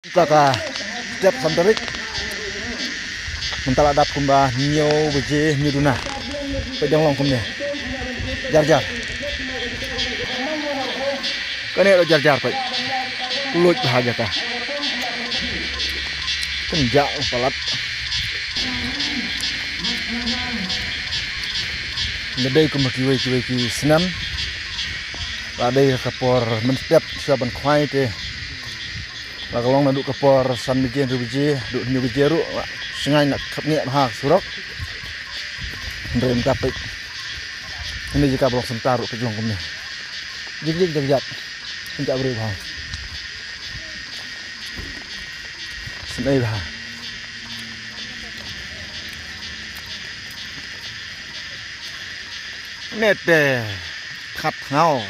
Taka setiap santerik mental adap kumbah nyo beje nyuduna pedang long kumnya jar kene lo jar pe kulut bahagia ta kenjak palat ngedai kumbah kiwe senam ladai kapor men setiap saban khwai te la kalong na duk kapor san beje duk nyu beje ru sengai nak kapnya ha surok ndrem tapik ini jika blok sentar ke jong kumne jig jagjat senjak beri bang senai bah nete khat ngau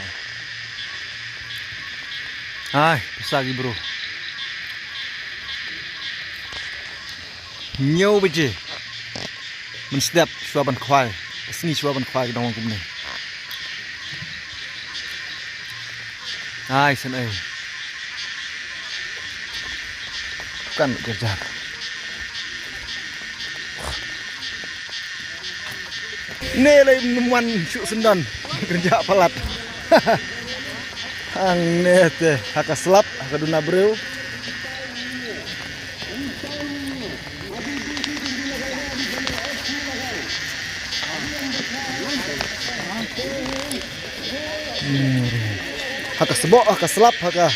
hai bisa lagi bro nhiều bây giờ mình step xua bàn khoai sni xua bàn khoai cái đồng cũng này ai sân ấy căn được chặt nê đây muan chịu sân đần kerja pelat ang nê teh haka slap haka duna breu haka sebok haka selap haka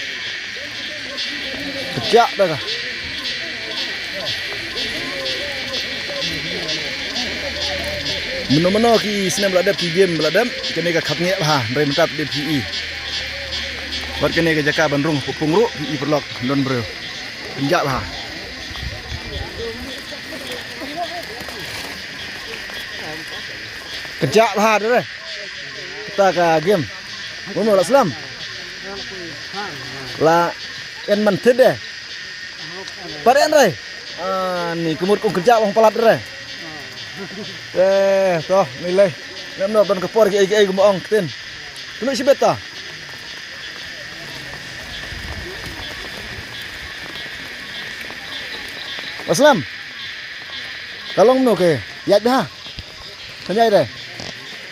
pecak dah kah meno ki senam beladap ki game beladap kene ka khapnge ha ndai mentap de PE buat kene ka jaka bandrung pungru PE perlok don bro penjak ha kejak ha deh kita ka game Mau lah Islam lah en manted deh paren re ni kemud kong kerja wong pelat re toh nilai nem no ban kepor ki ai gumong tin kena sibet ta Islam kalong no ke yat ha thanyai re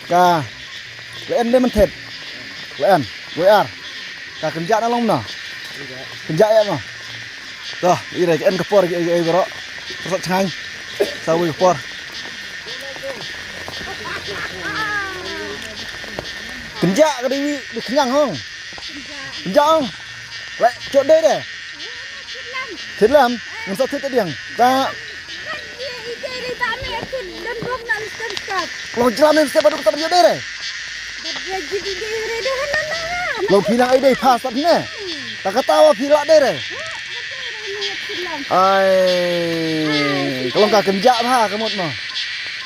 ka len man thet Len, WR. Ka kenjak na long na. Kenjak ya mah. Toh, ire en kepor ai bro. Terus chang. Sawi kepor. Kenjak ka dewi di kenyang hong. Kenjak hong. Lek cok deh deh. Thit lam, ngân sao thit tadiang. Ta Lo jalan ni step adu kita berjodoh deh. Lo bilang ai deh pas tapi ne. Tak ketawa pilak deh deh. Ai, kalau nggak kenjak ha kamu mah.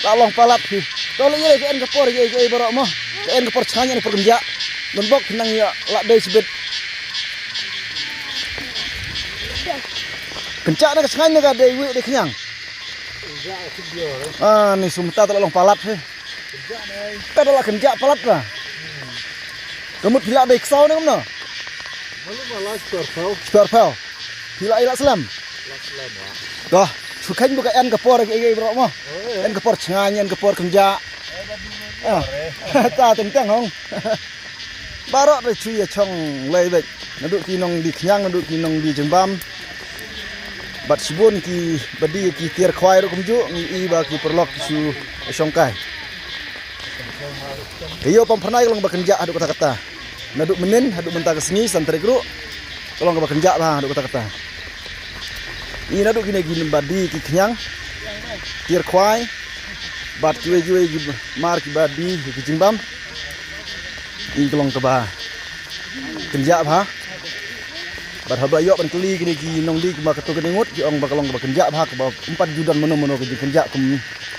Tolong palap sih. Kalau ye ke en kepor ye borok mah. Ke en kepor chanya ni perkenjak. Lembok tenang ya lak deh sebet. Kencak dah kesenganya ka deh wi deh kenyang. Ni sumta tolong palap sih. Kita adalah kenjak palat lah. Kamu pilak deh kesau ni kamu. Malu malas torpau. Torpau. Pilak ilak selam. Dah, sukain buka en kepor ai bro mah. En kepor cenganya en kepor kenjak. Ta teng hong. Barok deh cuy ya chong lei bek. Naduk kinong di kenyang naduk kinong di Jembam. Bat sibun ki badi ki tiar khwai ro kumju ngi ba ki perlok su songkai. Iyo pernah kalau bekerja aduk kata-kata. Naduk menin aduk mentah kesini santri kru. Kalau nggak bekerja lah aduk kata-kata. Ini naduk gini badi ki kenyang. Tiar khwai. Bat juwe mar ki badi ki Jimbam. Ini kalau ke bah. Kerja bah. Bat haba yok ban keli gini ki nong di kuma ketu keningut ki ong bakalong bekerja bah ke 4 judan meno ki kerja ke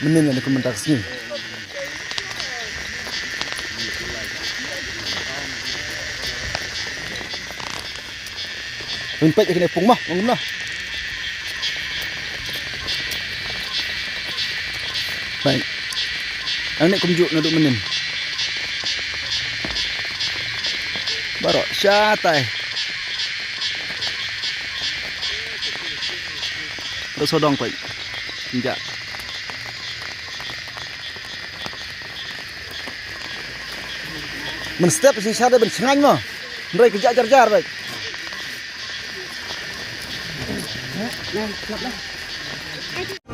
menin ni ku mentah kesini. Impet kena pung mah, ngomong lah. Baik. Anak kumjuk naduk menin. Barok syatai. Duk sodong pai. Kenjak. Men step sing syade ben sengañ mo. Ndrai kenjak jar-jar baik. Nah, klap dah.